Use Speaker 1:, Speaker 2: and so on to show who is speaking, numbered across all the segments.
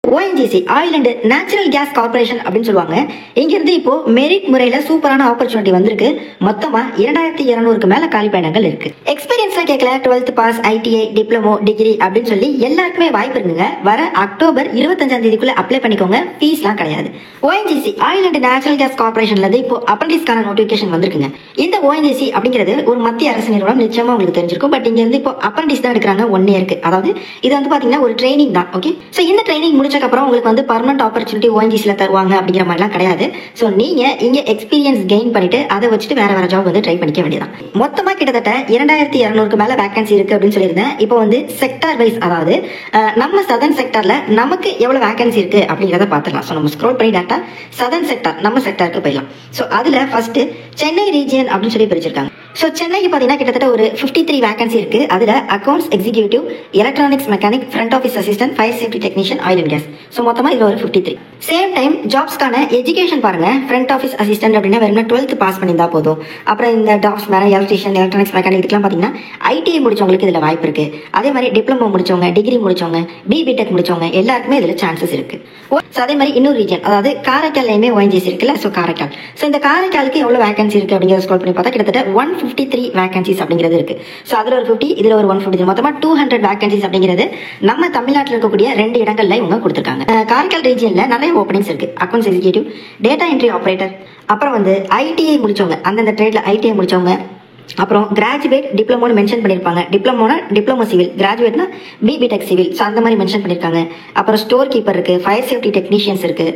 Speaker 1: ONGC oil and natural case corporation அப்படின்னு சொல்லுவாங்க. இங்கிருந்து இப்போ மெரிட் முறையில சூப்பரான ஆப்பர்ச்சுனிட்டி வந்திருக்கு. மொத்தமா 2200க்கு மேல காலி பயணங்கள் இருக்கு. எக்ஸ்பீரியன்ஸ்ல கேட்கல 12th pass, ITI, diploma, degree அப்படின்னு சொல்லி எல்லாருக்குமே வாய்ப்பு இருக்குங்க. வர அக்டோபர் 25ஆம் தேதிக்குள்ள அப்ளை பண்ணிக்கோங்க. ஃபீஸ்லாம் கிடையாது. ONGC oil and natural gas கார்பரேஷன்ல இருந்து இப்போ அப்ரண்டிஸ்க்கான நோட்டிபிகேஷன் வந்திருக்குங்க. இந்த ONGC அப்படிங்கிறது ஒரு மத்திய அரசு நிறுவனம், நிச்சயமா உங்களுக்கு தெரிஞ்சிருக்கும். பட் இங்க இருந்து இப்போ அப்ரண்டிஸ் தான் எடுக்கிறாங்க 1 இயருக்கு. அதாவது இது வந்து பாத்தீங்கன்னா ஒரு ட்ரைனிங் தான். ஓகே, சோ இந்த ட்ரைனிங் அப்புறம் உங்களுக்கு வந்து பர்மனன்ட் ஆப்பர்ச்சுனிட்டி ONGCல தருவாங்க அப்படிங்கிற மாதிரிலாம் கிடையாது. சோ நீங்க இங்க எக்ஸ்பீரியன்ஸ் கெயின் பண்ணிட்டு அதை வச்சுட்டு வேற ஜாப் வந்து ட்ரை பண்ணிக்க வேண்டியதான். மொத்தமா கிட்டத்தட்ட 2200க்கு மேல வேகன்சி இருக்கு அப்படின்னு சொல்லியிருந்தேன். இப்போ வந்து செக்டார் வைஸ், அதாவது நம்ம சதர்ன் செக்டார்ல நமக்கு எவ்வளவு வேகன்சி இருக்கு அப்படிங்கிறத பாத்துக்கலாம். சோ நம்ம ஸ்க்ரோல் பண்ணி டேட்டா சதர்ன் செக்டார் நம்ம செக்டாருக்கு போயிடலாம். சோ அதுல ஃபர்ஸ்ட் சென்னை ரீஜியன் அப்படின்னு சொல்லி பிரிச்சிருக்காங்க. சோ சென்னைக்கு பாத்தீங்கன்னா கிட்டத்தட்ட ஒரு 53 வேகன்சி இருக்கு. அதுல accounts executive, electronics mechanic, front office assistant, fire safety technician, oil and gas. So மொத்தமா இதுல ஒரு 53. சேம் டைம் ஜாப்ஸ்க்கான எஜுகேஷன் பாருங்க. ஃப்ரண்ட் ஆஃபீஸ் அசிஸ்டன்ட் அப்படின்னா வெறும் 12th பாஸ் பண்ணியிருந்தா போதும். அப்புறம் இந்த டாப்ஸ் வேற எலக்ட்ரிஷியன், எலக்ட்ரானிக்ஸ் மெக்கானிக் இதுக்கெல்லாம் பாத்தீங்கன்னா ITI முடிச்சவங்களுக்கு இதுல வாய்ப்பு இருக்கு. அதே மாதிரி டிப்ளமோ முடிச்சவங்க, டிகிரி முடிச்சவங்க, BTech முடிச்சவங்க எல்லாருக்குமே இதுல சான்சஸ் இருக்கு. அதே மாதிரி இன்னொரு ரீஜன், அதாவது காரைக்கால்லையுமே ONGC இருக்குல்ல. சோ காரைக்கால், சோ இந்த காரைக்காலுக்கு எவ்வளவு வேகன்சி இருக்கு அப்படிங்கறத ஸ்க்ரோல் பண்ணி பார்த்தா கிட்டத்தட்ட 153 வேகன்சிஸ் அப்படிங்கிறது இருக்கு. சோ அதுல ஒரு 50, இதுல ஒரு 153, மொத்தமா 200 வேகன்சிஸ் அப்படிங்கிறது நம்ம தமிழ்நாட்டில் இருக்கக்கூடிய 2 இடங்கள்ல இவங்க கொடுத்திருக்காங்க. காரைக்கால் ரீஜியன்ல நிறைய ஓப்பனிங்ஸ் இருக்கு. Accounts executive, data entry operator, அப்புறம் வந்து ITI முடிச்சவங்க, அந்தந்த ட்ரேட்ல ITI முடிச்சவங்க, அப்புறம் கிராஜுவேட், டிப்ளமோன்னு மென்ஷன் பண்ணிருப்பாங்க. டிப்ளமோனா டிப்ளமோ சிவில், கிராஜுவேட்னா BTech சிவில். சோ அந்த மாதிரி மென்ஷன் பண்ணிருக்காங்க. அப்புறம் ஸ்டோர் கீப்பர் இருக்கு, ஃபயர் சேஃப்டி டெக்னீஷியன்ஸ் இருக்கு.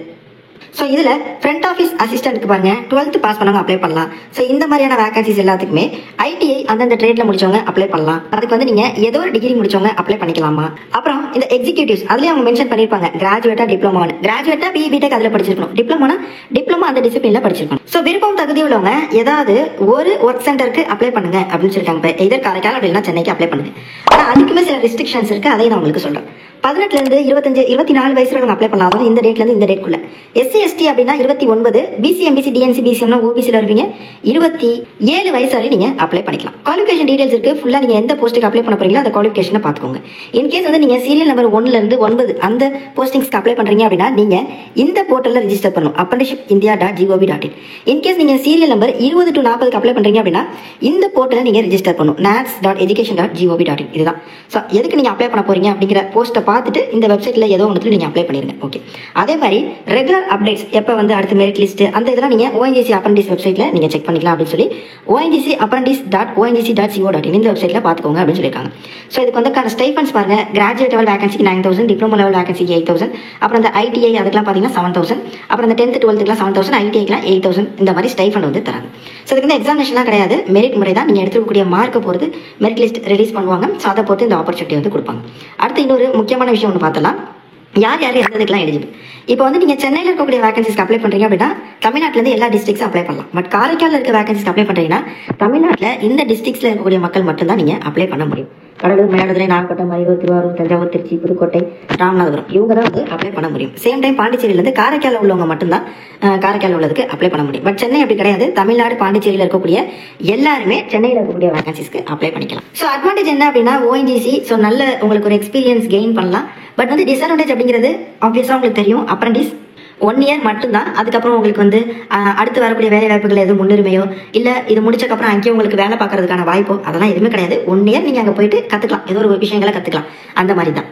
Speaker 1: சோ இதுல ஃப்ரண்ட் ஆஃபீஸ் அசிஸ்டன்ட்க்கு பாருங்க 12th பாஸ் பண்ணவங்க அப்ளை பண்ணலாம். சோ இந்த மாதிரியான வேகன்சிஸ் எல்லாத்துக்குமே ITI அந்தந்த ட்ரேட்ல முடிச்சவங்க அப்ளை பண்ணலாம். அதுக்கு வந்து நீங்க ஏதோ ஒரு டிகிரி முடிச்சவங்க அப்ளை பண்ணிக்கலாமா. அப்புறம் இந்த எக்ஸிகியூட்டிவ்ஸ் அதுலயே அவங்க மென்ஷன் பண்ணிருப்பாங்க கிராஜுவேட்டா, டிப்ளமோன்னு. கிராஜுவேட்டா BTech அதுல படிச்சிருக்கணும், டிப்ளமோனா டிப்ளமோ அந்த டிசிப்ளின்ல படிச்சிருக்கணும். சோ விருப்பம் தகுதி உள்ளவங்க ஏதாவது ஒரு ஒர்க் சென்டருக்கு அப்ளை பண்ணுங்க அப்படின்னு சொல்லிருக்காங்க. எதர் காரைக்கால் அப்படின்னா சென்னைக்கு அப்ளை பண்ணுங்க. ஆனா அதுக்குமே சில ரெஸ்ட்ரிக்ஷன்ஸ் இருக்கு, அதையும் நான் உங்களுக்கு சொல்றேன். 18ல இருந்து 25, 24 வயசுல அப்ளை பண்ணலாம். அதாவது இந்த டேட்ல இருந்து இந்த டேட்குள்ள. SC ST அப்படின்னா 29, BC MBC DNC BCM OBCல இருப்பீங்க 27 வயசு வரை நீங்க அப்ளை பண்ணிக்கலாம். குவாலிஃபிகேஷன் டீடைல்ஸ் இருக்கு. ஃபுல்லா நீங்க எந்த போஸ்ட்டுக்கு அப்ளை பண்ண போறீங்களோ அந்த குவாலிஃபிகேஷனை பாத்துக்கோங்க. இன்கேஸ் வந்து நீங்க சீரியல் நம்பர் 1ல இருந்து 9 அந்த போஸ்டிங்ஸ்க்கு அப்ளை பண்றீங்க அப்படின்னா நீங்க இந்த போர்ட்டல்ல ரெஜிஸ்டர் பண்ணணும், apprenticeshipindia.gov.in. இன்கேஸ் நீங்க சீரியல் நம்பர் 20 to 40க்கு அப்ளை பண்றீங்க அப்படின்னா இந்த போர்ட்டல்ல நீங்க ரெஜிஸ்டர் பண்ணணும், nats.education.gov.in. இதுதான். சோ எதுக்கு நீங்க அப்ளை பண்ண போறீங்க அப்படிங்கிற போஸ்ட்டை பார்த்துட்டு இந்த வெப்சைட்ல ஏதோ ஒன்று நீங்க அப்ளை பண்ணிருங்க. ஓகே, அதே மாதிரி ரெகுலர் அப்டேட்ஸ் எப்ப வந்து அடுத்த மெரிட் லிஸ்ட் அந்த இதெல்லாம் நீங்க ONGC அப்ரண்டிஸ் வெப்சைட்ல நீங்க செக் பண்ணிக்கலாம் அப்படின்னு சொல்லி ONGC.apprentice.ong.in இந்த வெப்சைட்ல பாத்துக்கோங்க அப்படின்னு சொல்லிருக்காங்க. சோ இதுக்கு வந்து ஸ்டைபன்ஸ் பாருங்க. கிராஜுவேட் லெவல் வேகன்சிக்கு 9000, டிப்ளமோ லெவல் வேகன்சிக்கு 8000, அப்புறம் இந்த ITI அதுக்கெல்லாம் பாத்தீங்கன்னா 7000, அப்புறம் இந்த 10th 12th 7000, ITI 8000 இந்த மாதிரி ஸ்டைபண்ட் வந்து தராங்க. சோ இதுக்கு வந்து எக்ஸாமினேஷன்லாம் கிடையாது, மெரிட் முறை தான். நீங்க எடுத்துக்கூடிய மார்க்கை பொறுத்து மெரிட் லிஸ்ட் ரிலீஸ் பண்ணுவாங்க. சோ அதை பொறுத்து இந்த ஆப்பர்ச்சுனிட்டி வந்து கொடுப்பாங்க. அடுத்து இன்னொரு முக்கியமான விஷயம் ஒன்று பார்த்தலாம். யார் எந்ததுக்கெல்லாம் எலிஜிபிள். இப்போ வந்து நீங்க சென்னையில் இருக்கக்கூடிய வேகன்சிஸ்க்கு அப்ளை பண்றீங்க அப்படின்னா தமிழ்நாட்டில இருந்து எல்லா டிஸ்ட்ரிக்ட்ஸும் அப்ளை பண்ணலாம். பட் காரைக்காலில் இருக்க வேகன்சிஸ்க்கு அப்ளை பண்றீங்கன்னா தமிழ்நாட்டில் இந்த டிஸ்ட்ரிக்ட்ஸ்ல இருக்கக்கூடிய மக்கள் மட்டும் தான் நீங்க அப்ளை பண்ண முடியும். கடலூர், மயிலாடுதுறை, நாகப்பட்டினம், மயிலாடுதுறை, திருவாரூர், தஞ்சாவூர், திருச்சி, புதுக்கோட்டை, ராமநாதபுரம் இவங்க தான் வந்து அப்ளை பண்ண முடியும். சேம் டைம் பாண்டிச்சேரியில இருந்து காரைக்காலில் உள்ளவங்க மட்டும்தான் காரைக்கால் உள்ளதுக்கு அப்ளை பண்ண முடியும். பட் சென்னை அப்படி கிடையாது. தமிழ்நாடு, பாண்டிச்சேரியில் இருக்கக்கூடிய எல்லாருமே சென்னையில் இருக்கக்கூடிய வேகன்சிஸ்க்கு அப்ளை பண்ணிக்கலாம். ஸோ அட்வான்டேஜ் என்ன அப்படின்னா ONGC ஸோ நல்ல உங்களுக்கு ஒரு எக்ஸ்பீரியன்ஸ் கெயின் பண்ணலாம். பட் வந்து டிஸ்அட்வான்டேஜ் அப்படிங்கிறது ஆப்வியஸா உங்களுக்கு தெரியும். அப்ரண்டிஸ் 1 இயர் மட்டும்தான். அதுக்கப்புறம் உங்களுக்கு வந்து அடுத்து வரக்கூடிய வேலை வாய்ப்புகள் எதுவும் முன்னுரிமையோ இல்ல இது முடிச்சக்கப்புறம் அங்கேயே உங்களுக்கு வேலை பார்க்கறதுக்கான வாய்ப்போ அதெல்லாம் எதுவுமே கிடையாது. 1 இயர் நீங்க அங்க போயிட்டு கத்துக்கலாம், ஏதோ ஒரு விஷயங்களை கத்துக்கலாம், அந்த மாதிரி தான்.